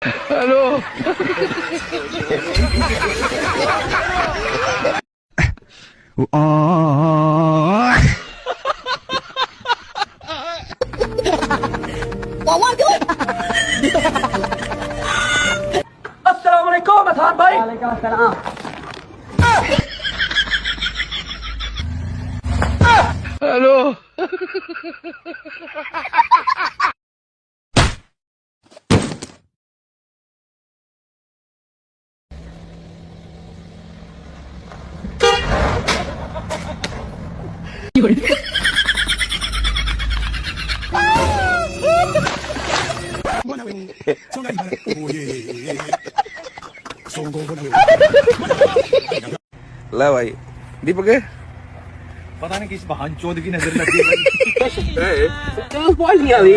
Hello अस्सलाम वालेकुम असान भाई। हेलो ला भाई दीपक है पता नहीं किस बहन चोद की नजर लगी है। चलो पहुंच गया अभी